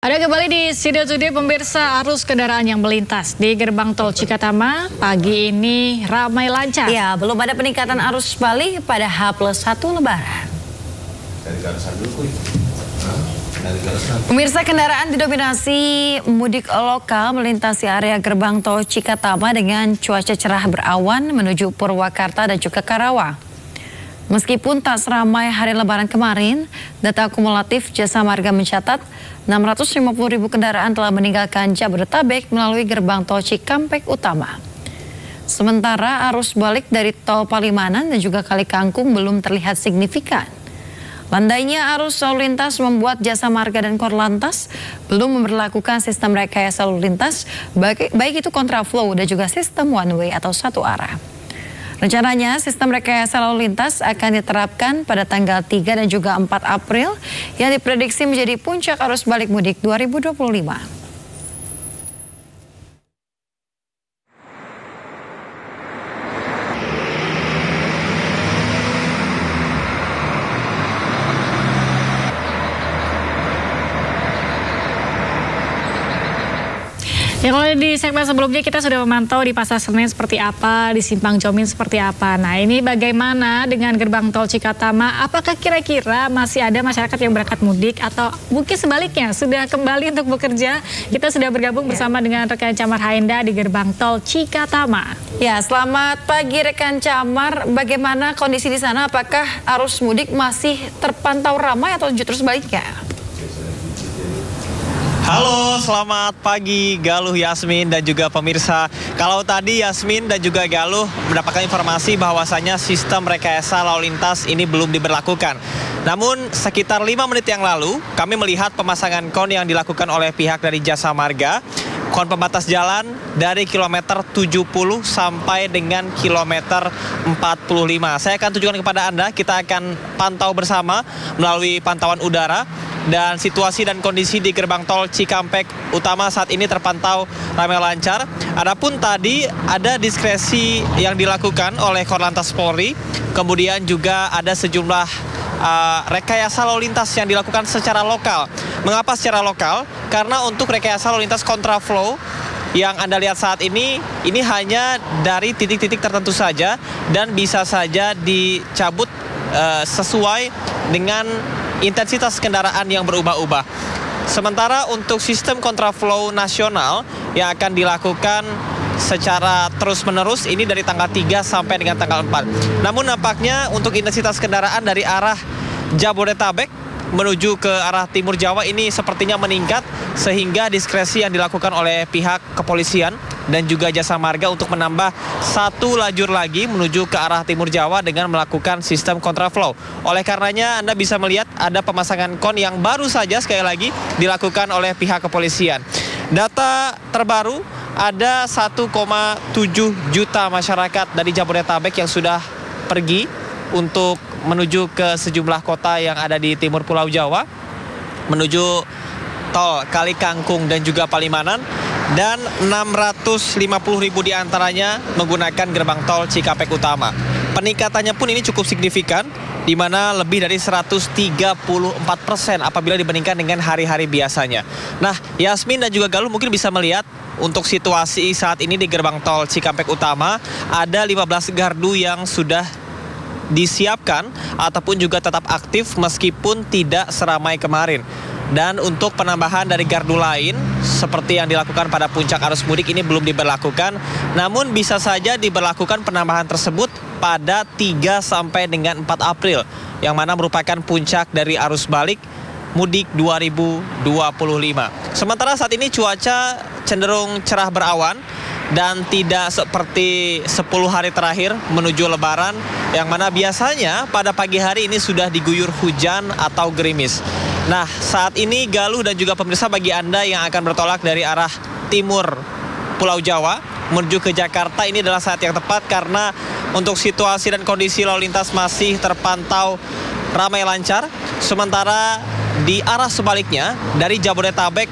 Ada kembali di Sido Today pemirsa, arus kendaraan yang melintas di gerbang tol Cikatama pagi ini ramai lancar. Ya, belum ada peningkatan arus balik pada H+1 Lebaran. Pemirsa, kendaraan didominasi mudik lokal melintasi area gerbang tol Cikatama dengan cuaca cerah berawan menuju Purwakarta dan juga Karawang. Meskipun tak seramai hari Lebaran kemarin, data akumulatif Jasa Marga mencatat 650.000 kendaraan telah meninggalkan Jabodetabek melalui gerbang tol Cikampek Utama. Sementara arus balik dari tol Palimanan dan juga Kali Kangkung belum terlihat signifikan. Landainya arus lalu lintas membuat Jasa Marga dan Korlantas belum memberlakukan sistem rekayasa lalu lintas, baik itu kontraflow dan juga sistem one way atau satu arah. Rencananya sistem rekayasa lalu lintas akan diterapkan pada tanggal 3 dan juga 4 April yang diprediksi menjadi puncak arus balik mudik 2025. Ya, kalau di segmen sebelumnya kita sudah memantau di Pasar Senen seperti apa, di Simpang Jomin seperti apa. Nah, ini bagaimana dengan gerbang tol Cikatama? Apakah kira-kira masih ada masyarakat yang berangkat mudik atau mungkin sebaliknya sudah kembali untuk bekerja? Kita sudah bergabung bersama dengan rekan Camar Haenda di gerbang tol Cikatama. Ya, selamat pagi rekan Camar. Bagaimana kondisi di sana? Apakah arus mudik masih terpantau ramai atau justru sebaliknya? Halo, selamat pagi Galuh, Yasmin dan juga pemirsa. Kalau tadi Yasmin dan juga Galuh mendapatkan informasi bahwasanya sistem rekayasa lalu lintas ini belum diberlakukan. Namun sekitar 5 menit yang lalu kami melihat pemasangan kon yang dilakukan oleh pihak dari Jasa Marga. Kon pembatas jalan dari kilometer 70 sampai dengan kilometer 45. Saya akan tunjukkan kepada Anda, kita akan pantau bersama melalui pantauan udara. Dan situasi dan kondisi di gerbang tol Cikampek Utama saat ini terpantau ramai lancar. Adapun tadi ada diskresi yang dilakukan oleh Korlantas Polri. Kemudian juga ada sejumlah rekayasa lalu lintas yang dilakukan secara lokal. Mengapa secara lokal? Karena untuk rekayasa lalu lintas kontraflow yang Anda lihat saat ini hanya dari titik-titik tertentu saja dan bisa saja dicabut sesuai dengan intensitas kendaraan yang berubah-ubah. Sementara untuk sistem kontraflow nasional yang akan dilakukan secara terus-menerus ini dari tanggal 3 sampai dengan tanggal 4. Namun nampaknya untuk intensitas kendaraan dari arah Jabodetabek menuju ke arah Timur Jawa ini sepertinya meningkat, sehingga diskresi yang dilakukan oleh pihak kepolisian dan juga Jasa Marga untuk menambah satu lajur lagi menuju ke arah Timur Jawa dengan melakukan sistem kontraflow. Oleh karenanya Anda bisa melihat ada pemasangan kon yang baru saja sekali lagi dilakukan oleh pihak kepolisian. Data terbaru ada 1,7 juta masyarakat dari Jabodetabek yang sudah pergi untuk menuju ke sejumlah kota yang ada di timur Pulau Jawa, menuju tol Kali Kangkung dan juga Palimanan, dan 650.000 diantaranya menggunakan gerbang tol Cikampek Utama. Peningkatannya pun ini cukup signifikan, di mana lebih dari 134% apabila dibandingkan dengan hari-hari biasanya. Nah, Yasmin dan juga Galuh mungkin bisa melihat untuk situasi saat ini di gerbang tol Cikampek Utama, ada 15 gardu yang sudah disiapkan ataupun juga tetap aktif meskipun tidak seramai kemarin. Dan untuk penambahan dari gardu lain seperti yang dilakukan pada puncak arus mudik ini belum diberlakukan, namun bisa saja diberlakukan penambahan tersebut pada 3 sampai dengan 4 April yang mana merupakan puncak dari arus balik mudik 2025. Sementara saat ini cuaca cenderung cerah berawan dan tidak seperti 10 hari terakhir menuju Lebaran yang mana biasanya pada pagi hari ini sudah diguyur hujan atau gerimis. Nah, saat ini Galuh dan juga pemirsa, bagi Anda yang akan bertolak dari arah timur Pulau Jawa menuju ke Jakarta, ini adalah saat yang tepat karena untuk situasi dan kondisi lalu lintas masih terpantau ramai lancar. Sementara di arah sebaliknya dari Jabodetabek,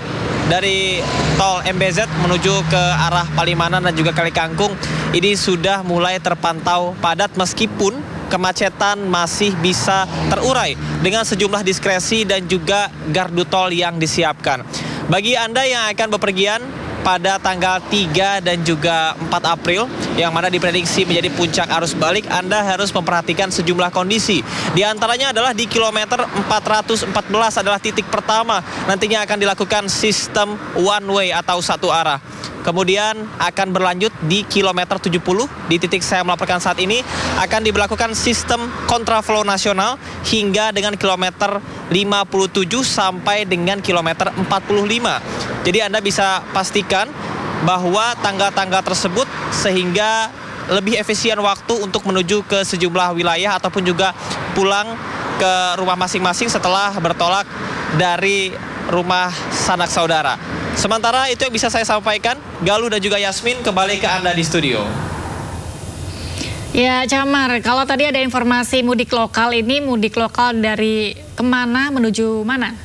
dari tol MBZ menuju ke arah Palimanan dan juga Kali Kangkung, ini sudah mulai terpantau padat meskipun kemacetan masih bisa terurai dengan sejumlah diskresi dan juga gardu tol yang disiapkan. Bagi Anda yang akan bepergian pada tanggal 3 dan juga 4 April yang mana diprediksi menjadi puncak arus balik, Anda harus memperhatikan sejumlah kondisi. Di antaranya adalah di kilometer 414 adalah titik pertama nantinya akan dilakukan sistem one way atau satu arah. Kemudian akan berlanjut di kilometer 70 di titik saya melaporkan saat ini akan diberlakukan sistem kontraflow nasional hingga dengan kilometer 57 sampai dengan kilometer 45. Jadi Anda bisa pastikan bahwa tanggal-tanggal tersebut sehingga lebih efisien waktu untuk menuju ke sejumlah wilayah ataupun juga pulang ke rumah masing-masing setelah bertolak dari rumah sanak saudara. Sementara itu yang bisa saya sampaikan, Galuh dan juga Yasmin, kembali ke Anda di studio. Ya, Camar, kalau tadi ada informasi mudik lokal, ini mudik lokal dari kemana menuju mana?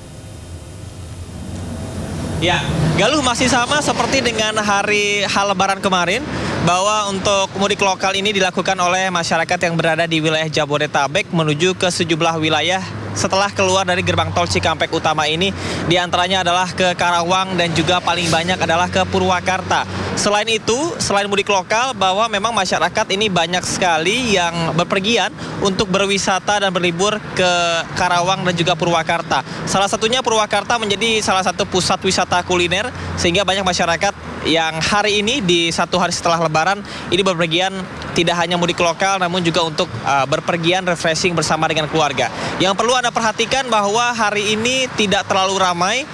Ya, Galuh masih sama seperti dengan hari Lebaran kemarin, bahwa untuk mudik lokal ini dilakukan oleh masyarakat yang berada di wilayah Jabodetabek menuju ke sejumlah wilayah setelah keluar dari gerbang tol Cikampek Utama ini, diantaranya adalah ke Karawang dan juga paling banyak adalah ke Purwakarta. Selain itu, selain mudik lokal, bahwa memang masyarakat ini banyak sekali yang berpergian untuk berwisata dan berlibur ke Karawang dan juga Purwakarta. Salah satunya Purwakarta menjadi salah satu pusat wisata kuliner, sehingga banyak masyarakat yang hari ini di satu hari setelah Lebaran ini berpergian tidak hanya mudik lokal namun juga untuk berpergian refreshing bersama dengan keluarga. Yang perlu Anda perhatikan bahwa hari ini tidak terlalu ramai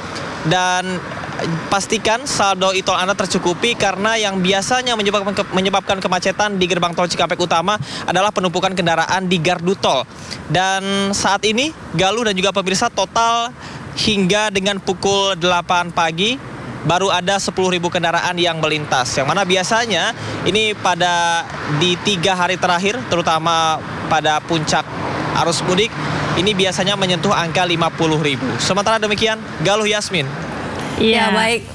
dan pastikan saldo e-tol Anda tercukupi, karena yang biasanya menyebabkan kemacetan di gerbang tol Cikampek Utama adalah penumpukan kendaraan di gardu tol. Dan saat ini Galuh dan juga pemirsa, total hingga dengan pukul 8 pagi baru ada 10.000 kendaraan yang melintas. Yang mana biasanya ini di 3 hari terakhir, terutama pada puncak arus mudik, ini biasanya menyentuh angka 50.000. Sementara demikian, Galuh, Yasmin. Ya, baik.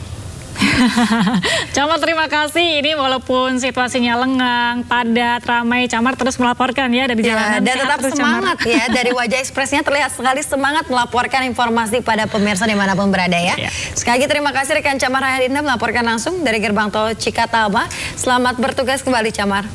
Camar, terima kasih. Ini walaupun situasinya lengang, padat, ramai, Camar terus melaporkan ya dari jalanan. Dan tetap semangat ya, dari wajah ekspresnya terlihat sekali semangat melaporkan informasi pada pemirsa dimanapun berada ya. Sekali lagi terima kasih rekan Camar Hayadinda melaporkan langsung dari gerbang tol Cikatama. Selamat bertugas kembali, Camar.